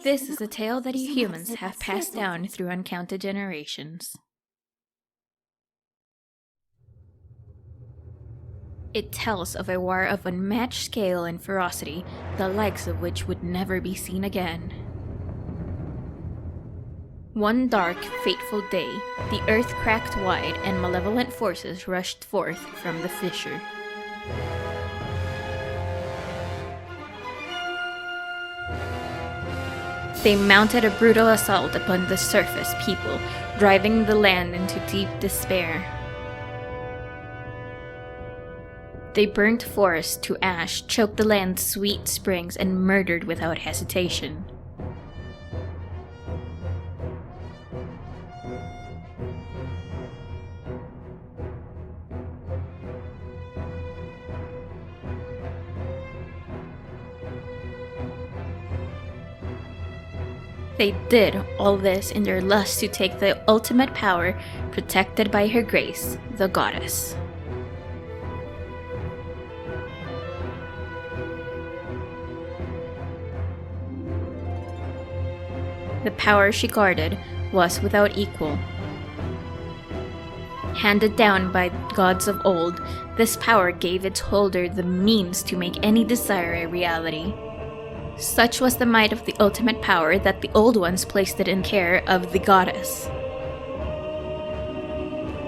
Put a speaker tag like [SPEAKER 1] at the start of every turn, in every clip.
[SPEAKER 1] This is a tale that you humans have passed down through uncounted generations. It tells of a war of unmatched scale and ferocity, the likes of which would never be seen again. One dark, fateful day, the earth cracked wide and malevolent forces rushed forth from the fissure. They mounted a brutal assault upon the surface people, driving the land into deep despair. They burnt forests to ash, choked the land's sweet springs, and murdered without hesitation. They did all this in their lust to take the ultimate power protected by her grace, the goddess. The power she guarded was without equal. Handed down by gods of old, this power gave its holder the means to make any desire a reality. Such was the might of the ultimate power that the old ones placed it in care of the goddess.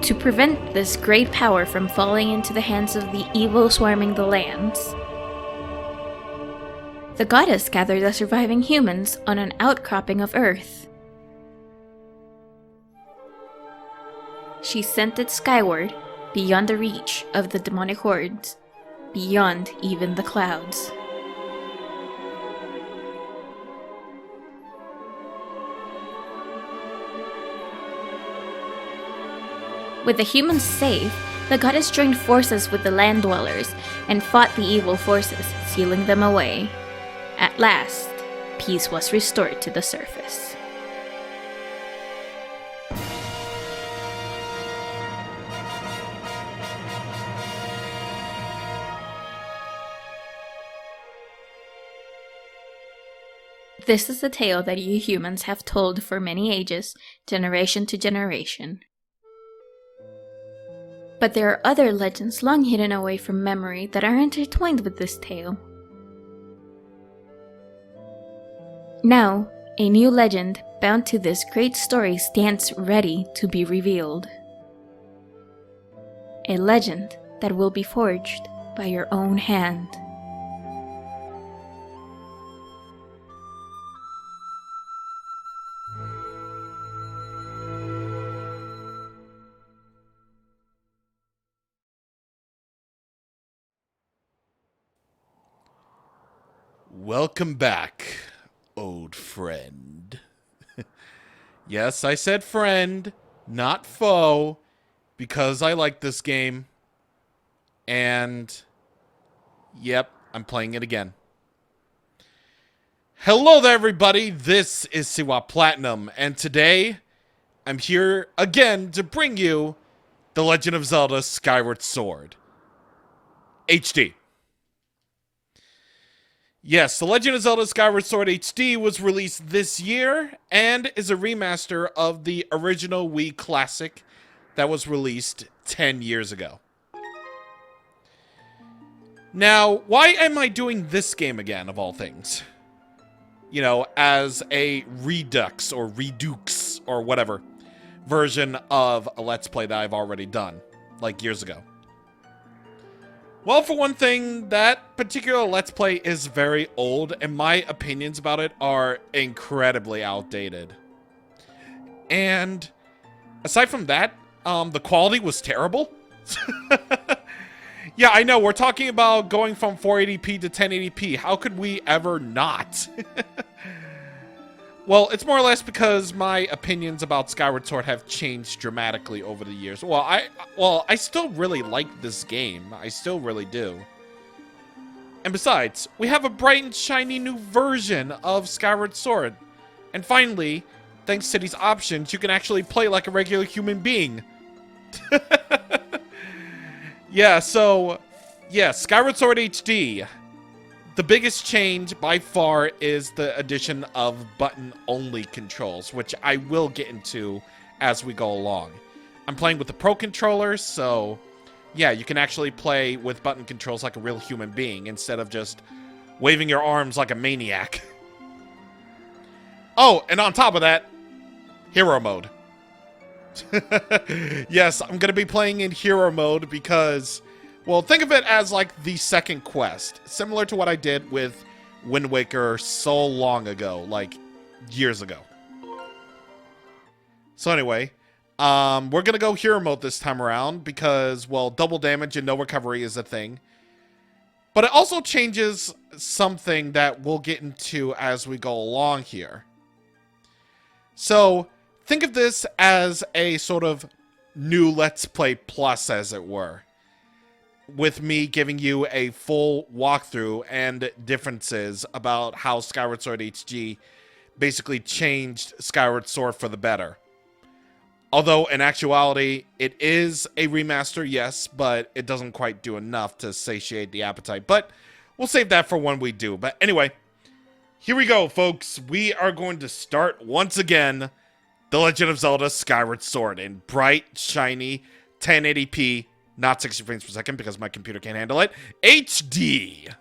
[SPEAKER 1] To prevent this great power from falling into the hands of the evil swarming the lands, the goddess gathered the surviving humans on an outcropping of earth. She sent it skyward, beyond the reach of the demonic hordes, beyond even the clouds. With the humans safe, the goddess joined forces with the land dwellers and fought the evil forces, sealing them away. At last, peace was restored to the surface. This is a tale that you humans have told for many ages, generation to generation. But there are other legends long hidden away from memory that are intertwined with this tale. Now, a new legend bound to this great story stands ready to be revealed. A legend that will be forged by your own hand.
[SPEAKER 2] Welcome back, old friend. Yes, I said friend, not foe, because I like this game. And, yep, I'm playing it again. Hello there, everybody. This is CwapPlatinum, and today I'm here again to bring you The Legend of Zelda Skyward Sword HD. Yes, The Legend of Zelda Skyward Sword HD was released this year and is a remaster of the original Wii classic that was released 10 years ago. Now, why am I doing this game again, of all things? You know, as a Redux or Redux or whatever version of a Let's Play that I've already done, like years ago. Well, for one thing, that particular Let's Play is very old, and my opinions about it are incredibly outdated. And aside from that, the quality was terrible. Yeah, I know, we're talking about going from 480p to 1080p. How could we ever not? Well, it's more or less because my opinions about Skyward Sword have changed dramatically over the years. Well, I still really like this game. I still really do. And besides, we have a bright and shiny new version of Skyward Sword. And finally, thanks to these options, you can actually play like a regular human being. Yeah, so, yeah, Skyward Sword HD. The biggest change by far is the addition of button-only controls, which I will get into as we go along. I'm playing with the Pro controller, so yeah, you can actually play with button controls like a real human being instead of just waving your arms like a maniac. Oh, and on top of that, hero mode. Yes, I'm going to be playing in hero mode because, well, think of it as like the second quest, similar to what I did with Wind Waker so long ago, like years ago. So anyway, we're going to go hero mode this time around because, well, double damage and no recovery is a thing. But it also changes something that we'll get into as we go along here. So, think of this as a sort of new Let's Play Plus, as it were. With me giving you a full walkthrough and differences about how Skyward Sword HG basically changed Skyward Sword for the better. Although, in actuality, it is a remaster, yes, but it doesn't quite do enough to satiate the appetite. But we'll save that for when we do. But anyway, here we go, folks. We are going to start, once again, The Legend of Zelda Skyward Sword in bright, shiny, 1080p, not 60 frames per second because my computer can't handle it, HD.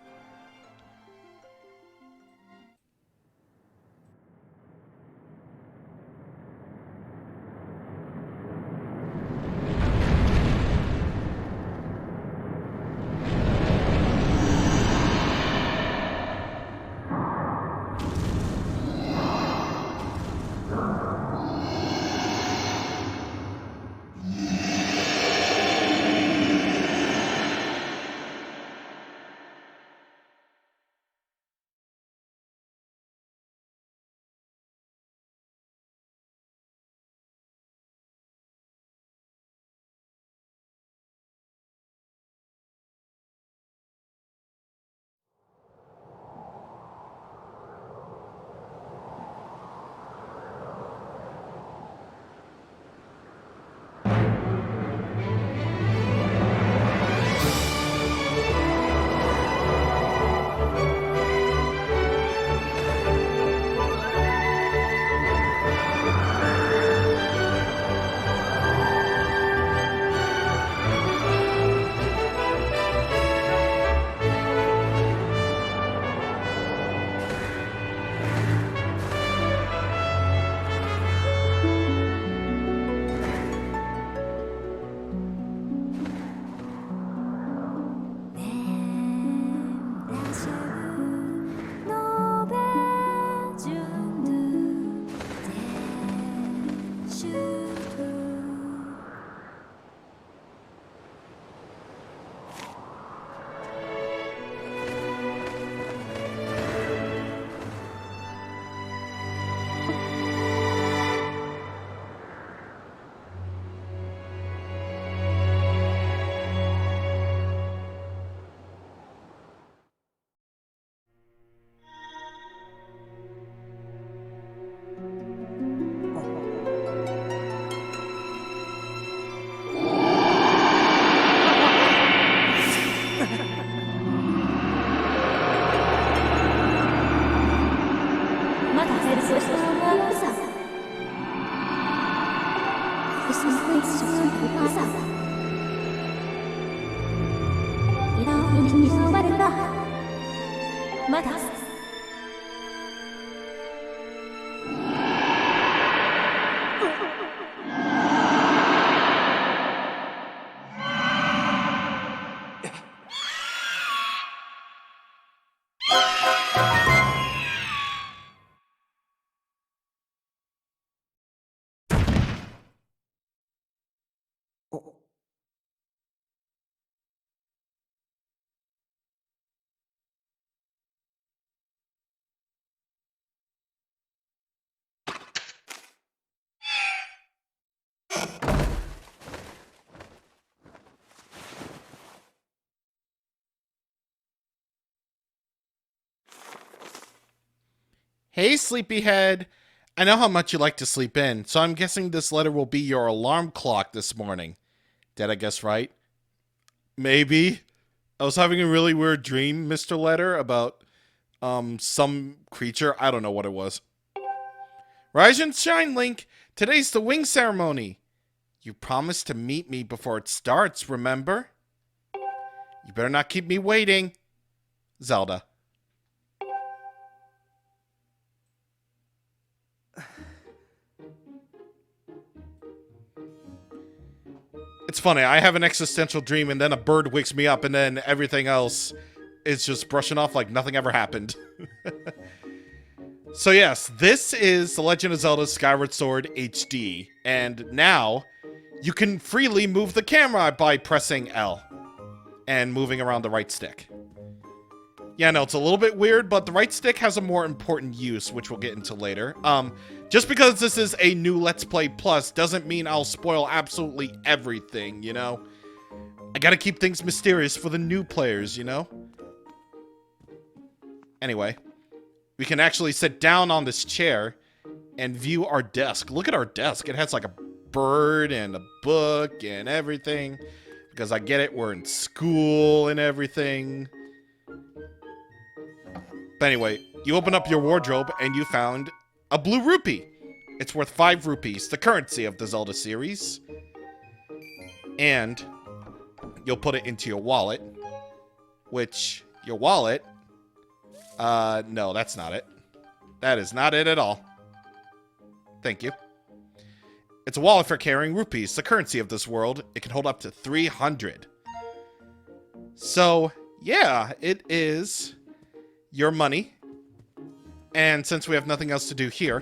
[SPEAKER 2] Hey, sleepyhead. I know how much you like to sleep in, so I'm guessing this letter will be your alarm clock this morning. Did I guess right? Maybe. I was having a really weird dream, Mr. Letter, about some creature. I don't know what it was. Rise and shine, Link. Today's the wing ceremony. You promised to meet me before it starts, remember? You better not keep me waiting. Zelda. It's funny, I have an existential dream and then a bird wakes me up and then everything else is just brushing off like nothing ever happened. So yes, this is The Legend of Zelda Skyward Sword HD. And now, you can freely move the camera by pressing L and moving around the right stick. Yeah, no, it's a little bit weird, but the right stick has a more important use, which we'll get into later. Just because this is a new Let's Play Plus doesn't mean I'll spoil absolutely everything, you know? I gotta keep things mysterious for the new players, you know? Anyway, we can actually sit down on this chair and view our desk. Look at our desk. It has like a bird and a book and everything. Because I get it, we're in school and everything. But anyway, you open up your wardrobe and you found a blue rupee. It's worth 5 rupees, the currency of the Zelda series. And you'll put it into your wallet. Which, your wallet... no, that's not it. That is not it at all. Thank you. It's a wallet for carrying rupees, the currency of this world. It can hold up to 300. So, yeah, it is your money. And since we have nothing else to do here,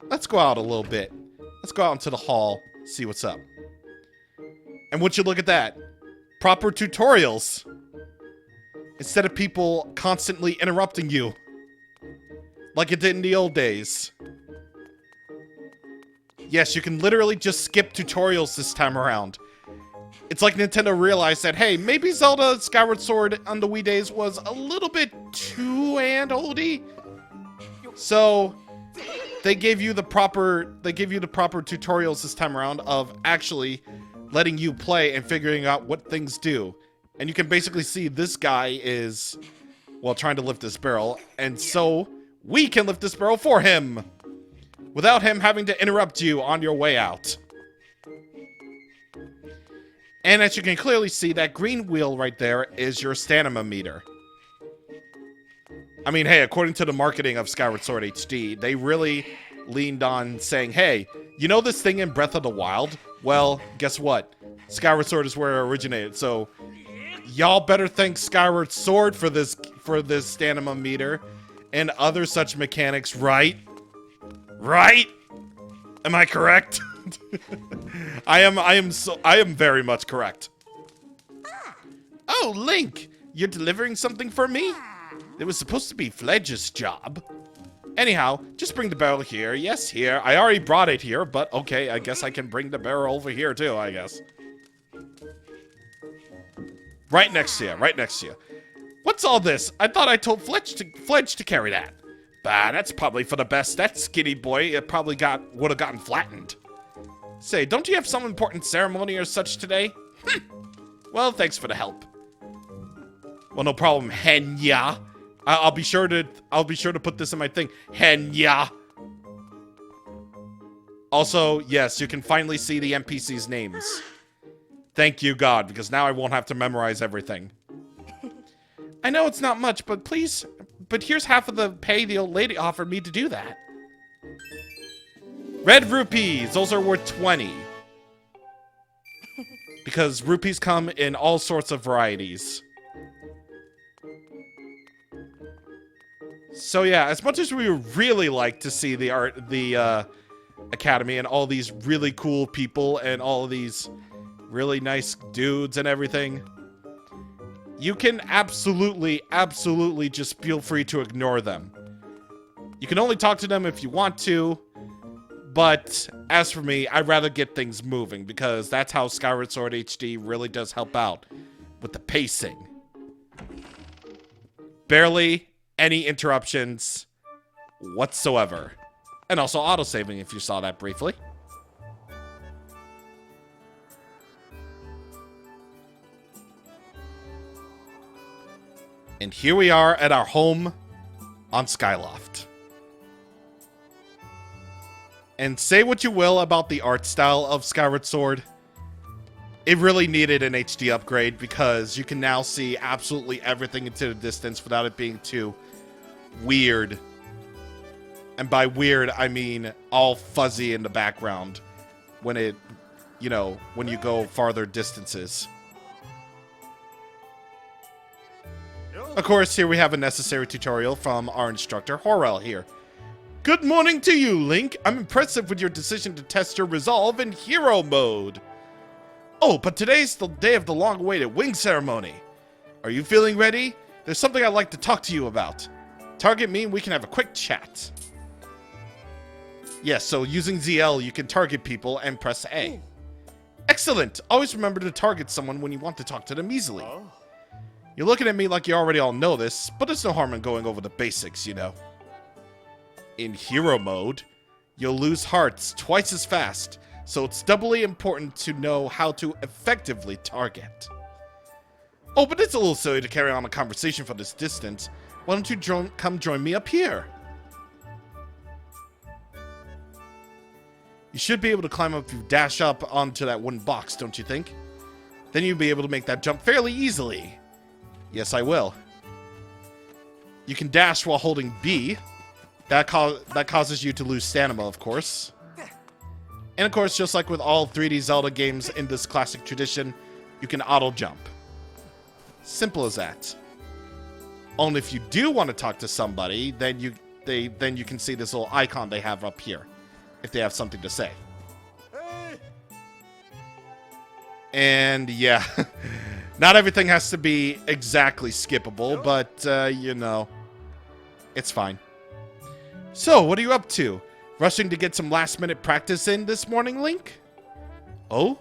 [SPEAKER 2] let's go out a little bit. Let's go out into the hall, see what's up. And would you look at that? Proper tutorials. Instead of people constantly interrupting you. Like it did in the old days. Yes, you can literally just skip tutorials this time around. It's like Nintendo realized that, hey, maybe Zelda Skyward Sword on the Wii days was a little bit too handholdy. So they gave you the proper tutorials this time around of actually letting you play and figuring out what things do. And you can basically see this guy is, well, trying to lift this barrel. And so we can lift this barrel for him without him having to interrupt you on your way out. And as you can clearly see, that green wheel right there is your stamina meter. I mean, hey, according to the marketing of Skyward Sword HD, they really leaned on saying, hey, you know this thing in Breath of the Wild? Well, guess what? Skyward Sword is where it originated, so y'all better thank Skyward Sword for this stamina meter and other such mechanics, right? Right? Am I correct? I am very much correct. Oh, Link, you're delivering something for me? It was supposed to be Fledge's job. Anyhow, just bring the barrel here. Yes, here. I already brought it here, but okay, I guess I can bring the barrel over here too, I guess. Right next to you, right next to you. What's all this? I thought I told Fledge to carry that. Bah, that's probably for the best. That skinny boy, it probably would have gotten flattened. Say, don't you have some important ceremony or such today? Well, thanks for the help. Well, no problem, Henya. I'll be sure to put this in my thing. Henya. Also, yes, you can finally see the NPCs' names. Thank you, God, because now I won't have to memorize everything. I know it's not much, but please, here's half of the pay the old lady offered me to do that. Red rupees, those are worth 20. Because rupees come in all sorts of varieties. So yeah, as much as we would really like to see the Academy and all these really cool people and all of these really nice dudes and everything, you can absolutely just feel free to ignore them. You can only talk to them if you want to, but as for me, I'd rather get things moving because that's how Skyward Sword HD really does help out with the pacing. Barely any interruptions whatsoever. And also autosaving if you saw that briefly. And here we are at our home on Skyloft. And say what you will about the art style of Skyward Sword, it really needed an HD upgrade because you can now see absolutely everything into the distance without it being too weird. And by weird, I mean all fuzzy in the background when it, you know, when you go farther distances. Of course, here we have a necessary tutorial from our instructor, Horel here. Good morning to you, Link. I'm impressed with your decision to test your resolve in hero mode. Oh, but today's the day of the long-awaited wing ceremony. Are you feeling ready? There's something I'd like to talk to you about. Target me and we can have a quick chat. Yes, so using ZL, you can target people and press A. Excellent! Always remember to target someone when you want to talk to them easily. You're looking at me like you already all know this, but there's no harm in going over the basics, you know. In hero mode, you'll lose hearts twice as fast, so it's doubly important to know how to effectively target. Oh, but it's a little silly to carry on a conversation from this distance. Why don't you come join me up here? You should be able to climb up if you dash up onto that wooden box, don't you think? Then you'll be able to make that jump fairly easily. Yes, I will. You can dash while holding B. That causes you to lose stamina, of course. And of course, just like with all 3D Zelda games in this classic tradition, you can auto-jump. Simple as that. Only if you do want to talk to somebody, then you can see this little icon they have up here, if they have something to say. And yeah, not everything has to be exactly skippable, but you know, it's fine. So, what are you up to? Rushing to get some last-minute practice in this morning, Link? Oh?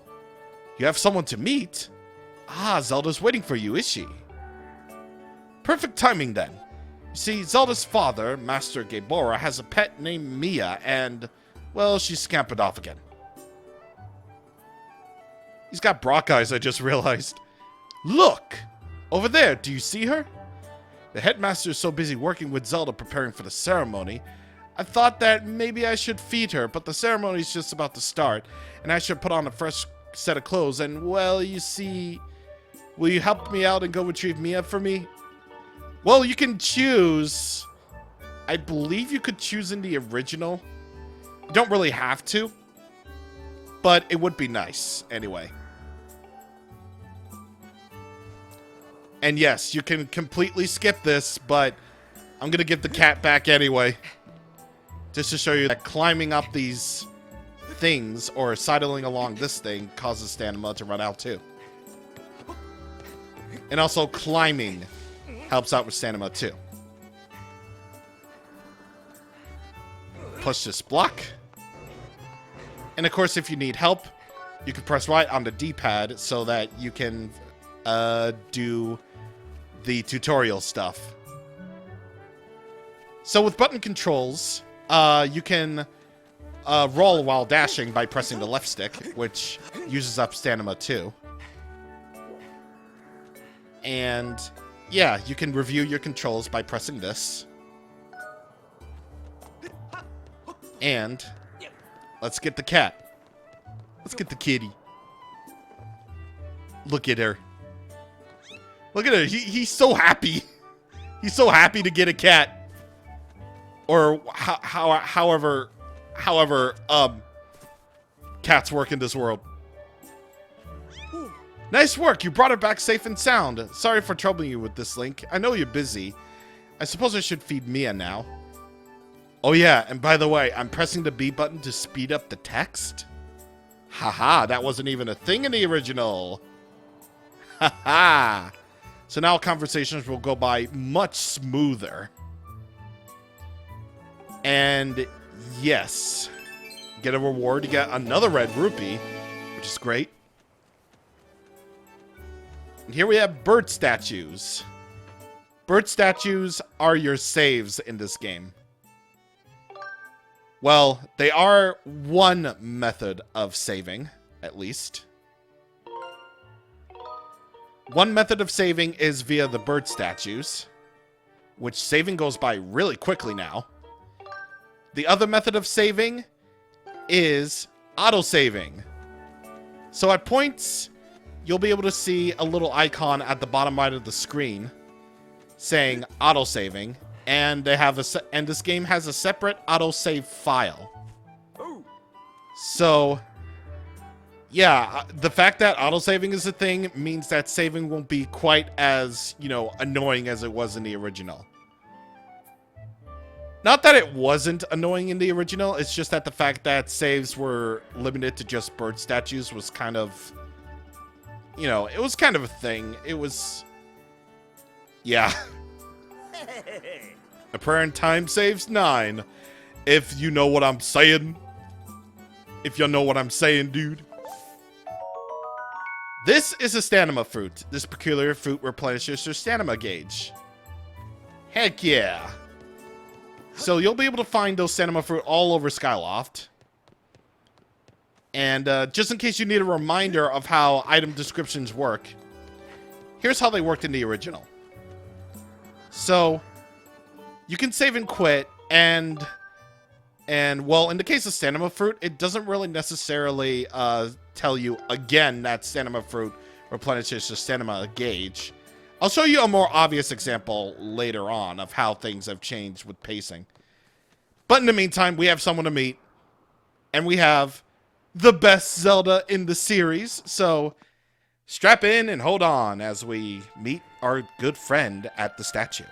[SPEAKER 2] You have someone to meet? Ah, Zelda's waiting for you, is she? Perfect timing, then. You see, Zelda's father, Master Gaebora, has a pet named Mia, and, well, she's scampered off again. He's got Brock eyes, I just realized. Look! Over there, do you see her? The headmaster is so busy working with Zelda preparing for the ceremony, I thought that maybe I should feed her, but the ceremony's just about to start, and I should put on a fresh set of clothes, and, well, you see... Will you help me out and go retrieve Mia for me? Well, you can choose... I believe you could choose in the original. You don't really have to, but it would be nice, anyway. And yes, you can completely skip this, but I'm going to give the cat back anyway. Just to show you that climbing up these things or sidling along this thing causes stamina to run out too. And also climbing helps out with stamina too. Push this block. And of course, if you need help, you can press right on the D-pad so that you can do the tutorial stuff. So with button controls, you can roll while dashing by pressing the left stick, which uses up stamina too. And yeah, you can review your controls by pressing this. And let's get the cat. Let's get the kitty. Look at her. Look at her. He's so happy. He's so happy to get a cat. Or however cats work in this world. Nice work. You brought her back safe and sound. Sorry for troubling you with this, Link. I know you're busy. I suppose I should feed Mia now. Oh yeah, and by the way, I'm pressing the B button to speed up the text. Haha, that wasn't even a thing in the original. Haha. So now conversations will go by much smoother. And yes, get a reward. You get another red rupee, which is great. And here we have bird statues. Bird statues are your saves in this game. Well, they are one method of saving, at least. One method of saving is via the bird statues, which saving goes by really quickly now. The other method of saving is auto-saving. So at points, you'll be able to see a little icon at the bottom right of the screen saying auto-saving, and this game has a separate auto-save file. So, yeah, the fact that auto-saving is a thing means that saving won't be quite as, annoying as it was in the original. Not that it wasn't annoying in the original, it's just that the fact that saves were limited to just bird statues was kind of, it was kind of a thing. It was, yeah. A prayer in time saves 9. If you know what I'm saying. If you know what I'm saying, dude. This is a stamina fruit. This peculiar fruit replenishes your stamina gauge. Heck yeah. So you'll be able to find those stamina fruit all over Skyloft. And just in case you need a reminder of how item descriptions work, here's how they worked in the original. So you can save and quit, and well, in the case of stamina fruit, it doesn't really necessarily tell you again that stamina fruit replenishes your stamina gauge. I'll show you a more obvious example later on of how things have changed with pacing. But in the meantime, we have someone to meet, and we have the best Zelda in the series. So strap in and hold on as we meet our good friend at the statue.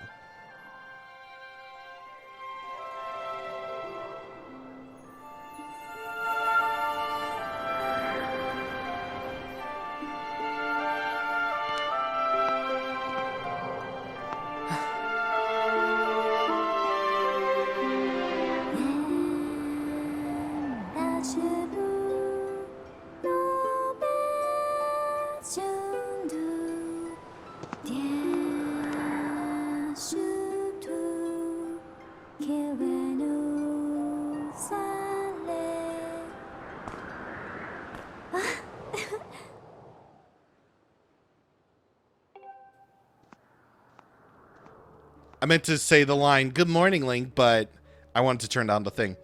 [SPEAKER 2] I meant to say the line, "Good morning, Link," but I wanted to turn down the thing.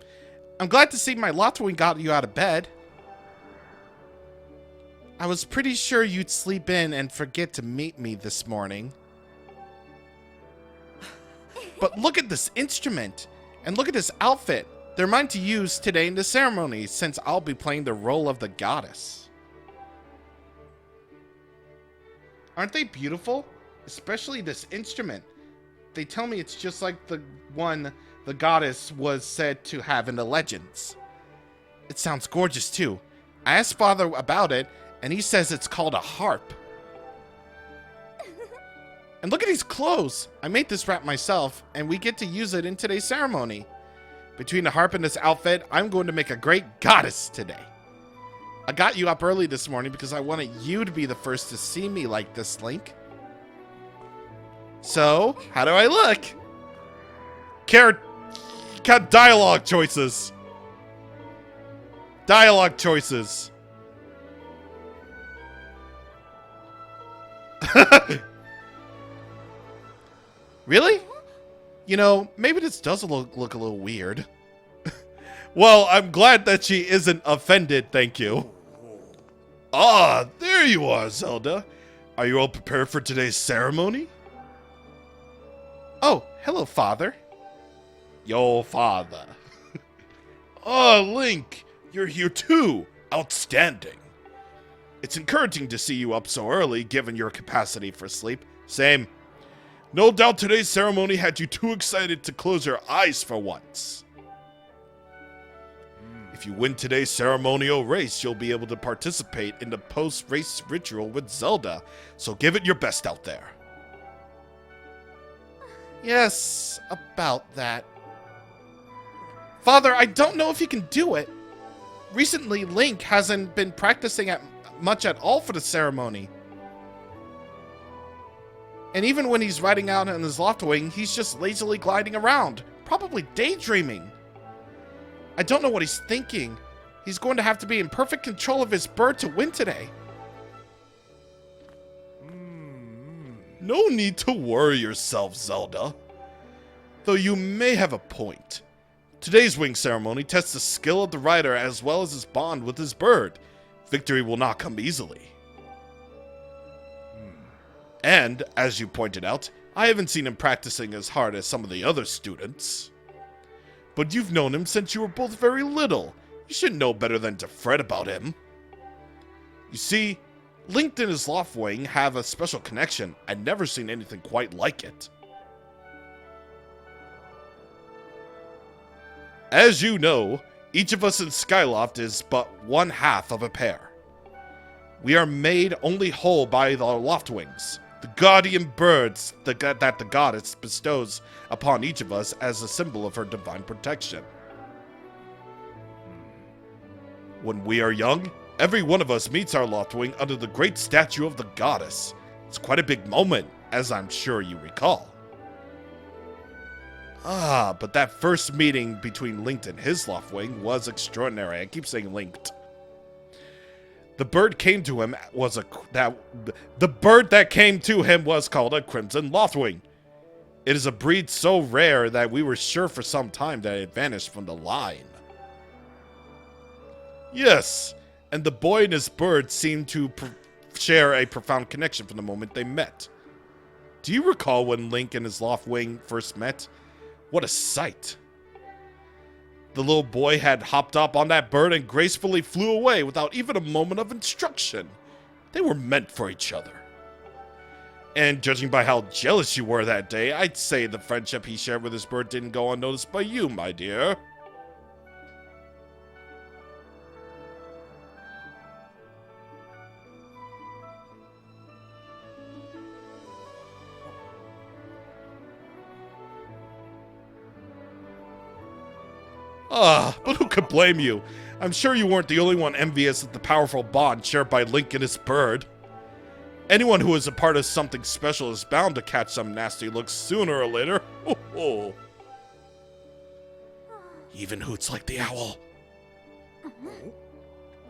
[SPEAKER 2] I'm glad to see my Lotwing got you out of bed. I was pretty sure you'd sleep in and forget to meet me this morning. But look at this instrument, and look at this outfit. They're mine to use today in the ceremony, since I'll be playing the role of the goddess. Aren't they beautiful? Especially this instrument. They tell me it's just like the one the goddess was said to have in the legends. It sounds gorgeous too. I asked Father about it, and he says it's called a harp. And look at these clothes. I made this wrap myself, and we get to use it in today's ceremony. Between the harp and this outfit, I'm going to make a great goddess today. I got you up early this morning because I wanted you to be the first to see me like this, Link. So, how do I look? Got dialogue choices. Dialogue choices. Really? Maybe this does look a little weird. Well, I'm glad that she isn't offended, thank you. Ah, there you are, Zelda. Are you all prepared for today's ceremony? Oh, hello, Father. Your father. Oh, Link, you're here too. Outstanding. It's encouraging to see you up so early, given your capacity for sleep. Same. No doubt today's ceremony had you too excited to close your eyes for once. If you win today's ceremonial race, you'll be able to participate in the post-race ritual with Zelda, so give it your best out there. Yes, about that. Father, I don't know if you can do it. Recently, Link hasn't been practicing much at all for the ceremony. And even when he's riding out on his Loftwing, he's just lazily gliding around, probably daydreaming. I don't know what he's thinking. He's going to have to be in perfect control of his bird to win today. No need to worry yourself, Zelda. Though you may have a point. Today's wing ceremony tests the skill of the rider as well as his bond with his bird. Victory will not come easily. And, as you pointed out, I haven't seen him practicing as hard as some of the other students. But you've known him since you were both very little. You should know better than to fret about him. You see, Link and his Loftwing have a special connection. I've never seen anything quite like it. As you know, each of us in Skyloft is but one half of a pair. We are made only whole by the Loftwings, the guardian birds that the goddess bestows upon each of us as a symbol of her divine protection. When we are young, every one of us meets our Loftwing under the great statue of the goddess. It's quite a big moment, as I'm sure you recall. But that first meeting between Link and his Loftwing was extraordinary. I keep saying linked. The bird came to him was the bird that came to him was called a Crimson Loftwing. It is a breed so rare that we were sure for some time that it vanished from the line. Yes, and the boy and his bird seemed to share a profound connection from the moment they met. Do you recall when Link and his Loftwing first met? What a sight. The little boy had hopped up on that bird and gracefully flew away without even a moment of instruction. They were meant for each other. And judging by how jealous you were that day, I'd say the friendship he shared with his bird didn't go unnoticed by you, my dear. But who could blame you? I'm sure you weren't the only one envious of the powerful bond shared by Link and his bird. Anyone who is a part of something special is bound to catch some nasty looks sooner or later. Even hoots like the owl.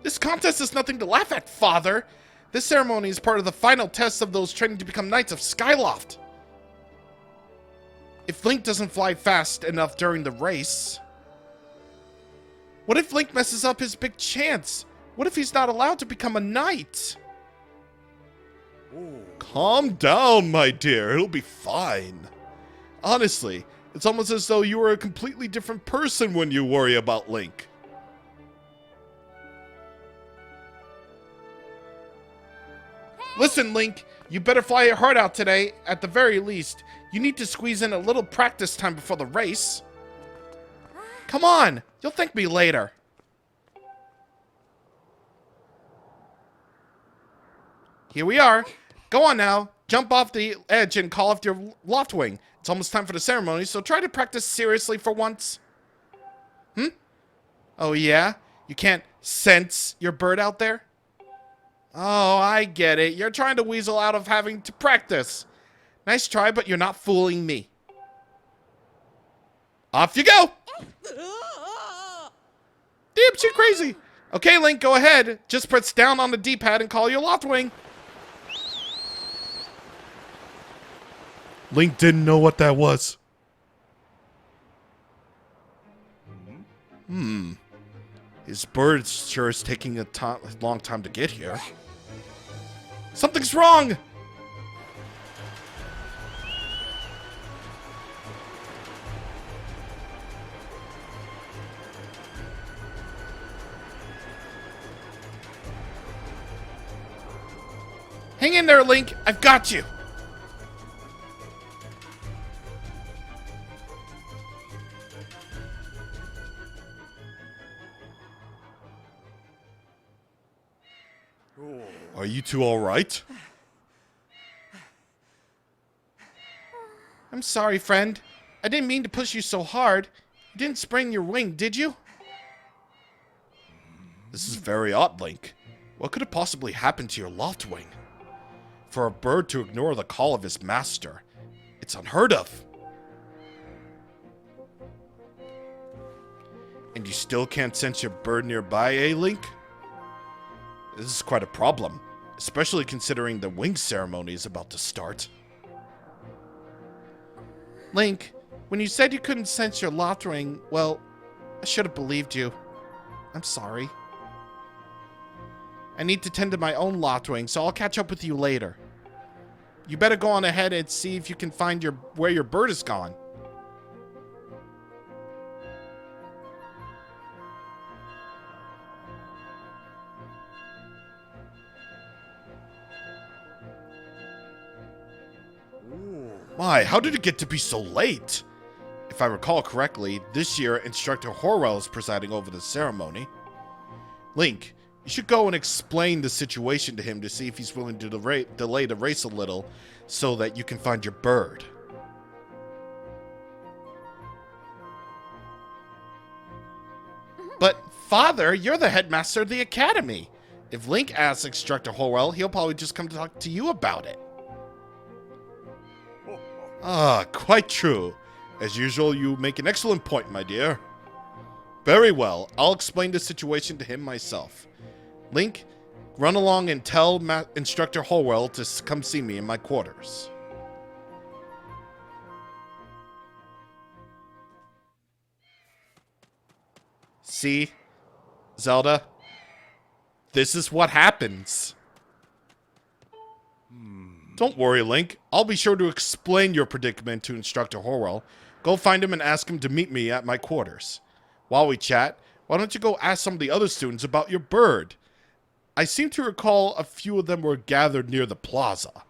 [SPEAKER 2] This contest is nothing to laugh at, Father. This ceremony is part of the final test of those training to become Knights of Skyloft. If Link doesn't fly fast enough during the race... What if Link messes up his big chance? What if he's not allowed to become a knight? Ooh. Calm down, my dear. It'll be fine. Honestly, it's almost as though you are a completely different person when you worry about Link. Listen, Link, you better fly your heart out today. At the very least, you need to squeeze in a little practice time before the race. Come on, you'll thank me later. Here we are. Go on now. Jump off the edge and call off your Loftwing. It's almost time for the ceremony, so try to practice seriously for once. Oh yeah? You can't sense your bird out there? Oh, I get it. You're trying to weasel out of having to practice. Nice try, but you're not fooling me. Off you go! Damn, shit crazy. Okay, Link, go ahead. Just press down on the D-pad and call your Loftwing. Link didn't know what that was. His bird sure is taking a long time to get here. Something's wrong! Hang in there, Link. I've got you. Are you two all right? I'm sorry, friend. I didn't mean to push you so hard. You didn't sprain your wing, did you? This is very odd, Link. What could have possibly happened to your Loftwing? For a bird to ignore the call of his master, it's unheard of. And you still can't sense your bird nearby, eh, Link? This is quite a problem, especially considering the wing ceremony is about to start. Link, When you said you couldn't sense your loft ring, well, I should have believed you. I'm sorry. I need to tend to my own loft ring, so I'll catch up with you later. You better go on ahead and see if you can find where your bird is gone. My, how did it get to be so late? If I recall correctly, this year Instructor Horwell is presiding over the ceremony. Link, you should go and explain the situation to him to see if he's willing to delay the race a little so that you can find your bird. But, Father, you're the headmaster of the academy. If Link asks Instructor Horwell, he'll probably just come to talk to you about it. Ah, quite true. As usual, you make an excellent point, my dear. Very well, I'll explain the situation to him myself. Link, run along and tell Instructor Horwell to come see me in my quarters. See, Zelda, this is what happens. Don't worry, Link. I'll be sure to explain your predicament to Instructor Horwell. Go find him and ask him to meet me at my quarters. While we chat, why don't you go ask some of the other students about your bird? I seem to recall a few of them were gathered near the plaza.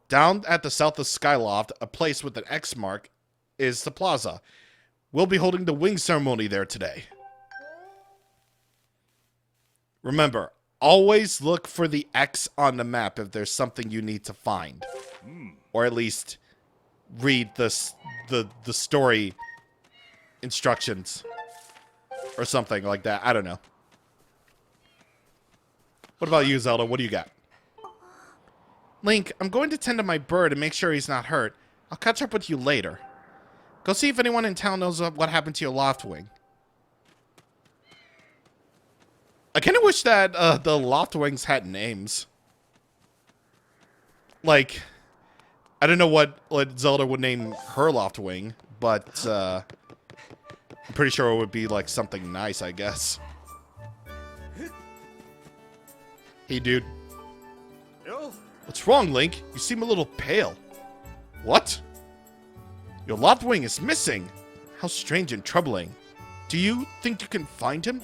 [SPEAKER 2] Down at the south of Skyloft, a place with an X mark, is the plaza. We'll be holding the wing ceremony there today. Remember, always look for the X on the map if there's something you need to find. Or at least read the story instructions. Or something like that. I don't know. What about you, Zelda? What do you got? Link, I'm going to tend to my bird and make sure he's not hurt. I'll catch up with you later. Go see if anyone in town knows what happened to your loft wing. I kind of wish that the loft wings had names. Like, I don't know what Zelda would name her loft wing, but I'm pretty sure it would be like something nice, I guess. Hey, dude. What's wrong, Link? You seem a little pale. What? Your loft wing is missing. How strange and troubling. Do you think you can find him?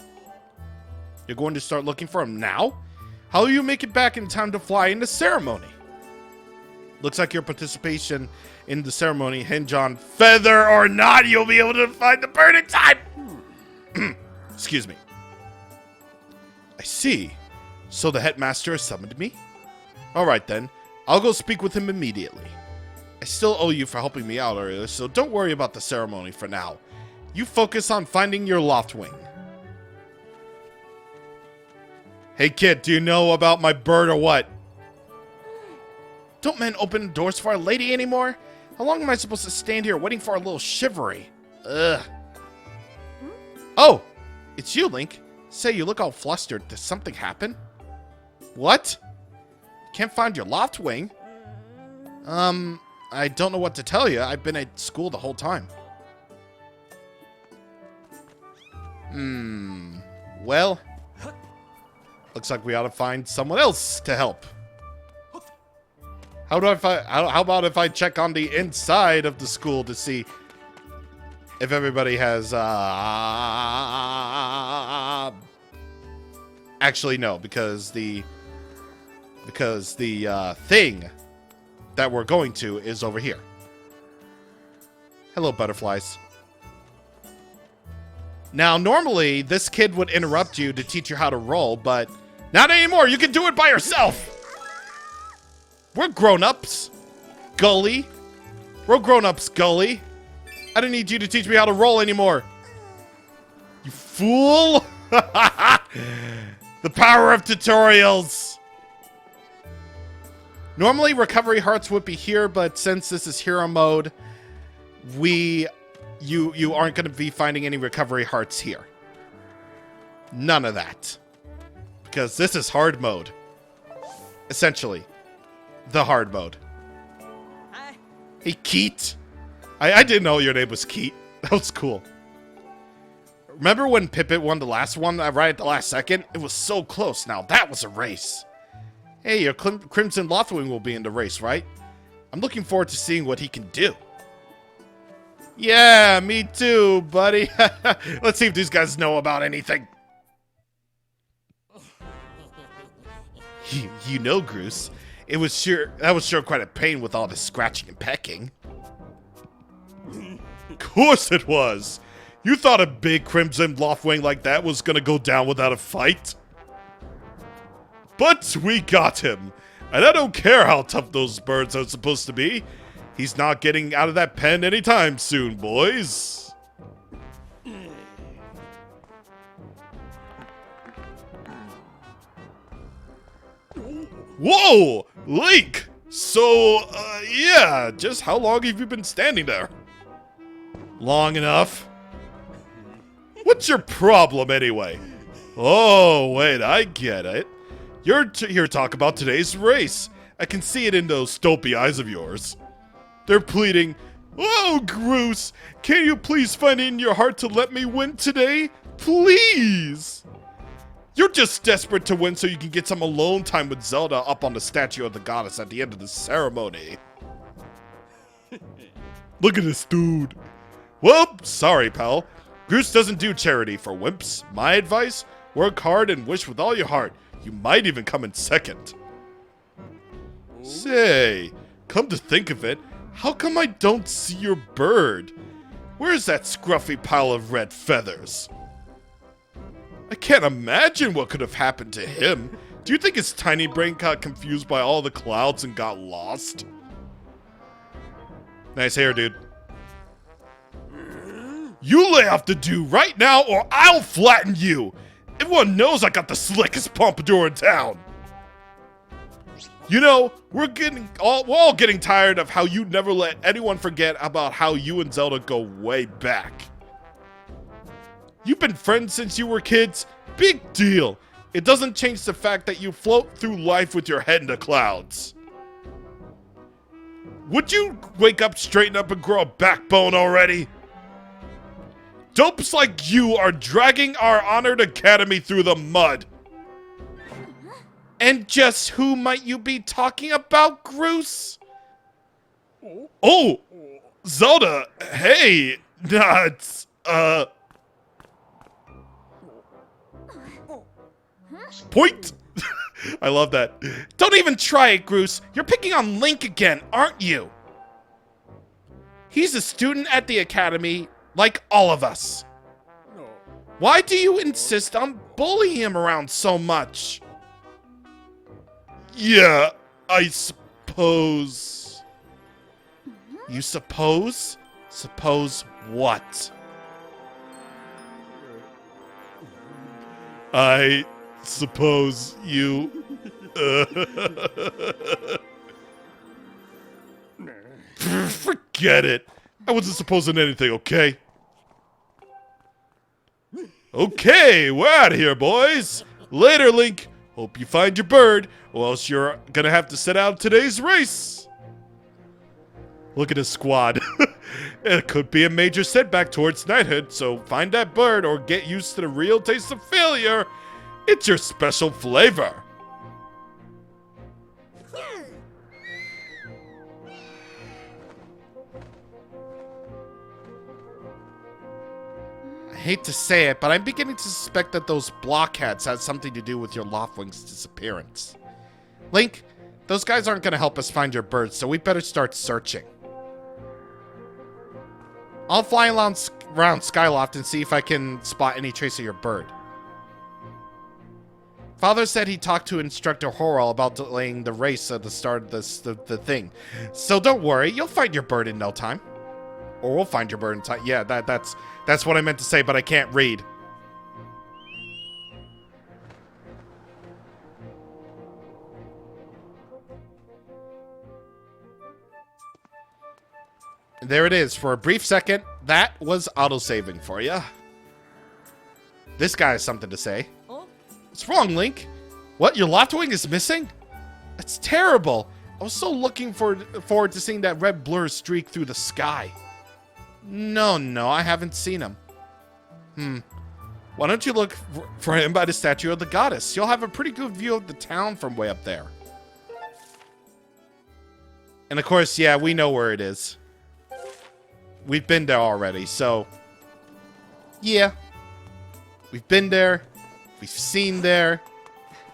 [SPEAKER 2] You're going to start looking for him now? How will you make it back in time to fly in the ceremony? Looks like your participation in the ceremony hinge on whether or not you'll be able to find the bird in time. Excuse me. I see. So the headmaster has summoned me? Alright then, I'll go speak with him immediately. I still owe you for helping me out earlier, so don't worry about the ceremony for now. You focus on finding your loft wing. Hey kid, do you know about my bird or what? Don't men open doors for a lady anymore? How long am I supposed to stand here waiting for a little chivalry? Ugh. Oh, it's you, Link. Say, you look all flustered. Did something happen? What? Can't find your loft wing? I don't know what to tell you. I've been at school the whole time. Well, looks like we ought to find someone else to help. How about if I check on the inside of the school to see if everybody has actually no, because the thing that we're going to is over here. Hello, butterflies. Now, normally, this kid would interrupt you to teach you how to roll, but not anymore. You can do it by yourself. We're grown-ups, Gully. We're grown-ups, Gully. I don't need you to teach me how to roll anymore. You fool. The power of tutorials. Normally, recovery hearts would be here, but since this is hero mode, you aren't going to be finding any recovery hearts here. None of that. Because this is hard mode. Essentially. The hard mode. Hey, Keat. I didn't know your name was Keat. That was cool. Remember when Pippet won the last one right at the last second? It was so close. Now that was a race. Hey, your Crimson Loftwing will be in the race, right? I'm looking forward to seeing what he can do. Yeah, me too, buddy. Let's see if these guys know about anything. You know, Groose, that was sure quite a pain with all the scratching and pecking. Of course it was. You thought a big Crimson Loftwing like that was gonna go down without a fight? But we got him, and I don't care how tough those birds are supposed to be. He's not getting out of that pen anytime soon, boys. Whoa! Link! So, yeah, just how long have you been standing there? Long enough. What's your problem, anyway? Oh, wait, I get it. You're here to talk about today's race. I can see it in those dopey eyes of yours. They're pleading, "Oh, Groose, can you please find it in your heart to let me win today? Please!" You're just desperate to win so you can get some alone time with Zelda up on the statue of the goddess at the end of the ceremony. Look at this dude. Well, sorry, pal. Groose doesn't do charity for wimps. My advice? Work hard and wish with all your heart. You might even come in second. Say, come to think of it, how come I don't see your bird? Where's that scruffy pile of red feathers? I can't imagine what could have happened to him. Do you think his tiny brain got confused by all the clouds and got lost? Nice hair, dude. You lay off the dew right now or I'll flatten you! Everyone knows I got the slickest pompadour in town! You know, we're all getting tired of how you never let anyone forget about how you and Zelda go way back. You've been friends since you were kids? Big deal! It doesn't change the fact that you float through life with your head in the clouds. Would you wake up, straighten up, and grow a backbone already? Dopes like you are dragging our honored academy through the mud. And just who might you be talking about, Groose? Oh, Zelda, hey, nuts, point. I love that. Don't even try it, Groose. You're picking on Link again, aren't you? He's a student at the academy, like all of us. Why do you insist on bullying him around so much? Yeah, I suppose. You suppose? Suppose what? I suppose you... Forget it. I wasn't supposing anything, okay? Okay, we're out of here, boys. Later, Link. Hope you find your bird, or else you're gonna have to sit out today's race. Look at his squad. It could be a major setback towards knighthood, so find that bird or get used to the real taste of failure. It's your special flavor. I hate to say it, but I'm beginning to suspect that those blockheads had something to do with your Loftwing's disappearance. Link, those guys aren't going to help us find your bird, so we better start searching. I'll fly around Skyloft and see if I can spot any trace of your bird. Father said he talked to Instructor Horrell about delaying the race at the start of the thing. So don't worry, you'll find your bird in no time. Or we'll find your bird in time. Yeah, that's what I meant to say, but I can't read. There it is. For a brief second, that was autosaving for you. This guy has something to say. What's wrong, Link? What, your Loftwing is missing? That's terrible. I was so looking forward to seeing that red blur streak through the sky. No, I haven't seen him. Why don't you look for him by the statue of the goddess? You'll have a pretty good view of the town from way up there. And of course, yeah, we know where it is. We've been there already, so... yeah. We've been there. We've seen there.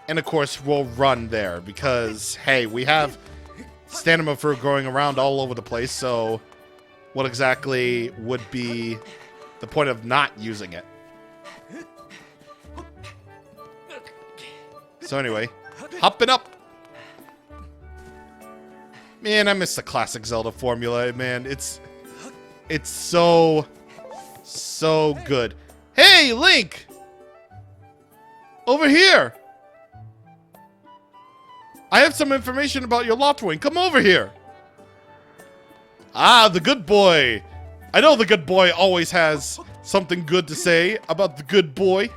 [SPEAKER 2] And of course, we'll run there because, hey, we have stamina for going around all over the place, so what exactly would be the point of not using it? So anyway, hopping up. Man, I miss the classic Zelda formula, man. It's so good. Hey, Link! Over here! I have some information about your Loftwing. Come over here. Ah, the good boy. I know the good boy always has something good to say about the good boy.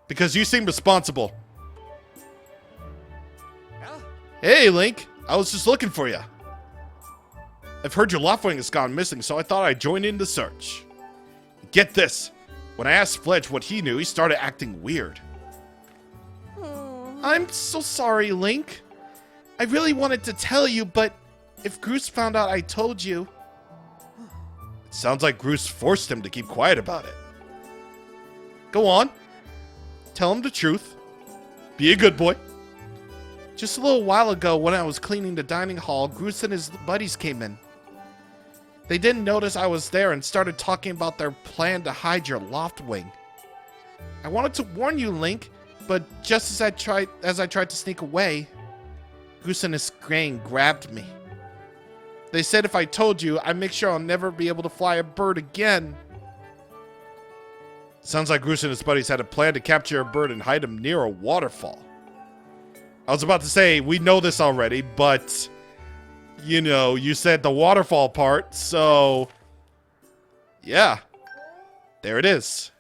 [SPEAKER 2] Because you seem responsible. Hey, Link. I was just looking for you. I've heard your Loftwing has gone missing, so I thought I'd join in the search. Get this. When I asked Fledge what he knew, he started acting weird. I'm so sorry, Link. I really wanted to tell you, but if Groose found out I told you... It sounds like Groose forced him to keep quiet about it. Go on. Tell him the truth. Be a good boy. Just a little while ago, when I was cleaning the dining hall, Groose and his buddies came in. They didn't notice I was there and started talking about their plan to hide your Loftwing. I wanted to warn you, Link, but just as I tried to sneak away, Groose and his gang grabbed me. They said if I told you, I'd make sure I'll never be able to fly a bird again. Sounds like Groose and his buddies had a plan to capture a bird and hide him near a waterfall. I was about to say, we know this already, but... you know, you said the waterfall part, so... yeah. There it is.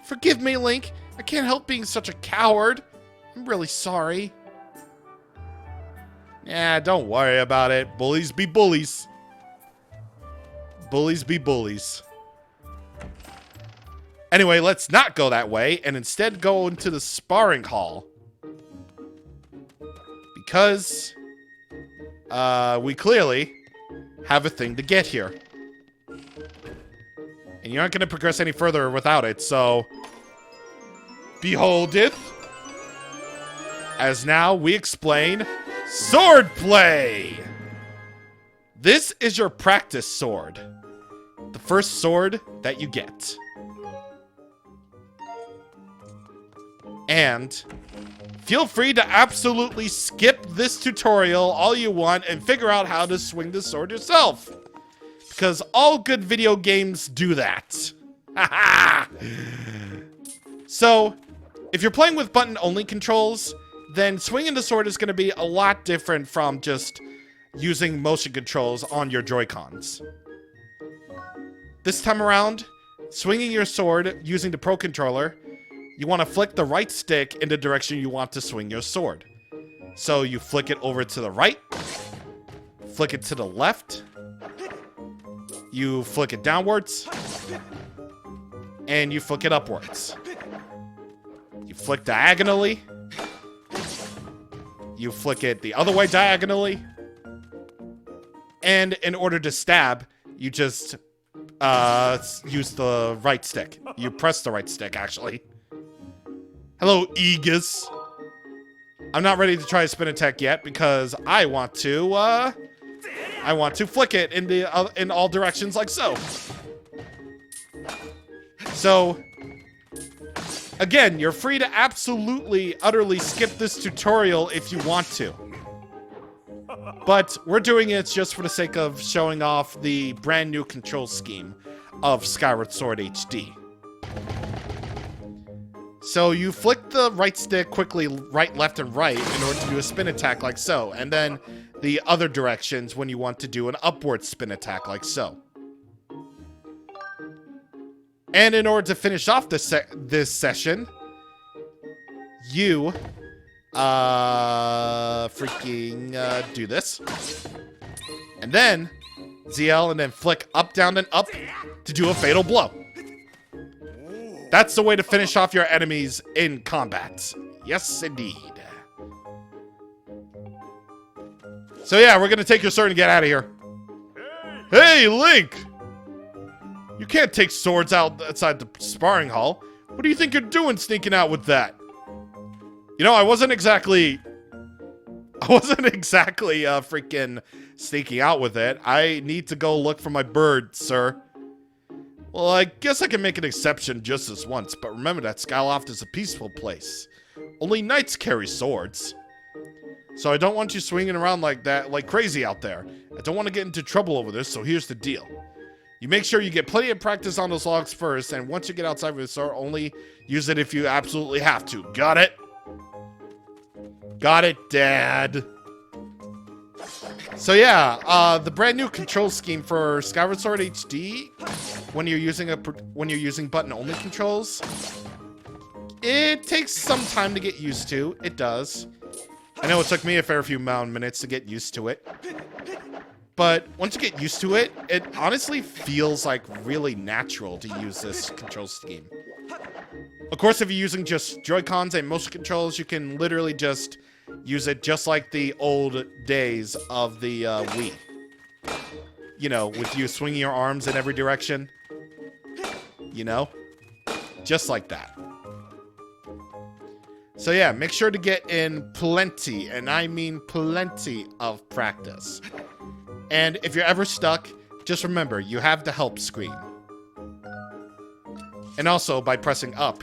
[SPEAKER 2] Forgive me, Link. I can't help being such a coward. I'm really sorry. Yeah, don't worry about it. Bullies be bullies. Bullies be bullies. Anyway, let's not go that way and instead go into the sparring hall. Because... we clearly have a thing to get here. And you aren't going to progress any further without it, so... beholdeth. As now we explain sword play! This is your practice sword. The first sword that you get. And... feel free to absolutely skip this tutorial all you want and figure out how to swing the sword yourself. Because all good video games do that. So, if you're playing with button-only controls, then swinging the sword is going to be a lot different from just using motion controls on your Joy-Cons. This time around, swinging your sword using the Pro Controller, you want to flick the right stick in the direction you want to swing your sword. So you flick it over to the right, flick it to the left, you flick it downwards, and you flick it upwards. You flick diagonally, you flick it the other way diagonally, and in order to stab, you just use the right stick. You press the right stick, actually. Hello, Aegis. I'm not ready to try a spin attack yet because I want to flick it in all directions like so. So, again, you're free to absolutely, utterly skip this tutorial if you want to. But we're doing it just for the sake of showing off the brand new control scheme of Skyward Sword HD. So you flick the right stick quickly right, left, and right in order to do a spin attack like so. And then the other directions when you want to do an upward spin attack like so. And in order to finish off this session, you do this. And then ZL and then flick up, down, and up to do a fatal blow. That's the way to finish off your enemies in combat. Yes, indeed. So yeah, we're gonna take your sword and get out of here. Hey, Link! You can't take swords outside the sparring hall. What do you think you're doing sneaking out with that? You know, I wasn't exactly freaking sneaking out with it. I need to go look for my bird, sir. Well, I guess I can make an exception just this once, but remember that Skyloft is a peaceful place. Only knights carry swords. So I don't want you swinging around like that, like crazy out there. I don't want to get into trouble over this, so here's the deal. You make sure you get plenty of practice on those logs first, and once you get outside with the sword, only use it if you absolutely have to. Got it? Got it, Dad. So yeah, the brand new control scheme for Skyward Sword HD, when you're using button-only controls, it takes some time to get used to. It does. I know it took me a fair few minutes to get used to it. But once you get used to it, it honestly feels like really natural to use this control scheme. Of course, if you're using just Joy-Cons and motion controls, you can literally just use it just like the old days of the Wii. You know, with you swinging your arms in every direction. You know? Just like that. So yeah, make sure to get in plenty, and I mean plenty of practice. And if you're ever stuck, just remember, you have the help screen. And also, by pressing up,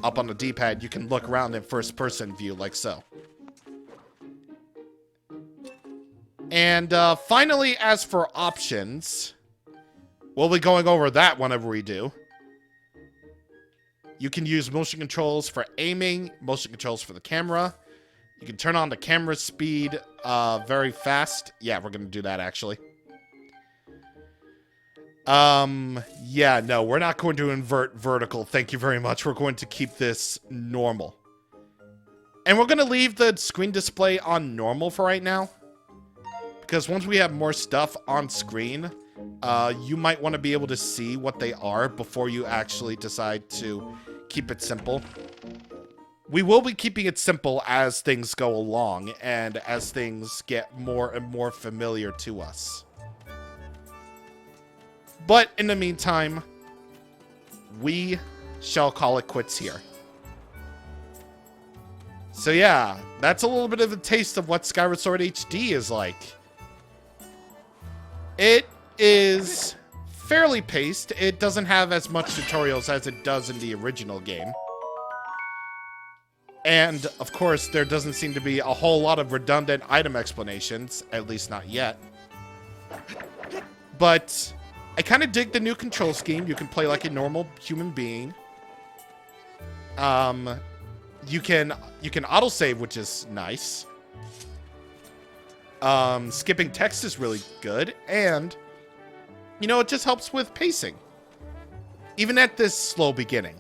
[SPEAKER 2] up on the D-pad, you can look around in first-person view like so. And finally, as for options, we'll be going over that whenever we do. You can use motion controls for aiming, motion controls for the camera. You can turn on the camera speed very fast. Yeah, we're going to do that, actually. Yeah, no, we're not going to invert vertical. Thank you very much. We're going to keep this normal. And we're going to leave the screen display on normal for right now. Because once we have more stuff on screen, you might want to be able to see what they are before you actually decide to keep it simple. We will be keeping it simple as things go along and as things get more and more familiar to us. But in the meantime, we shall call it quits here. So yeah, that's a little bit of a taste of what Skyward Sword HD is like. It is fairly paced. It doesn't have as much tutorials as it does in the original game. And, of course, there doesn't seem to be a whole lot of redundant item explanations, at least not yet. But I kind of dig the new control scheme. You can play like a normal human being. You can autosave, which is nice. Skipping text is really good, and you know, it just helps with pacing, even at this slow beginning.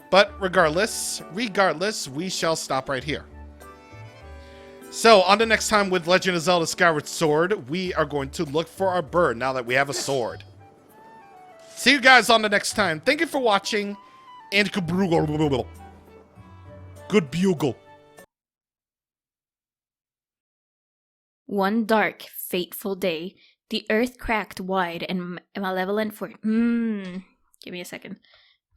[SPEAKER 2] But regardless, we shall stop right here. So, on to next time with Legend of Zelda Skyward Sword, we are going to look for our bird now that we have a sword. See you guys on the next time. Thank you for watching, and good bugle.
[SPEAKER 1] One dark, fateful day, the earth cracked wide and malevolent for... Give me a second.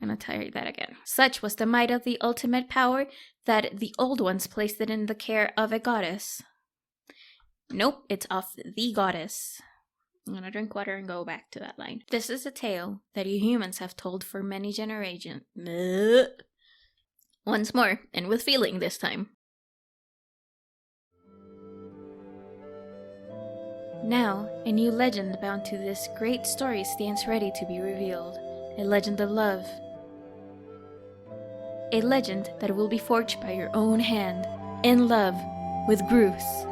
[SPEAKER 1] I'm gonna try that again. Such was the might of the ultimate power that the old ones placed it in the care of a goddess. Nope, it's of the goddess. I'm gonna drink water and go back to that line. This is a tale that you humans have told for many generations. Once more, and with feeling this time. Now, a new legend bound to this great story stands ready to be revealed. A legend of love. A legend that will be forged by your own hand. In love with Bruce.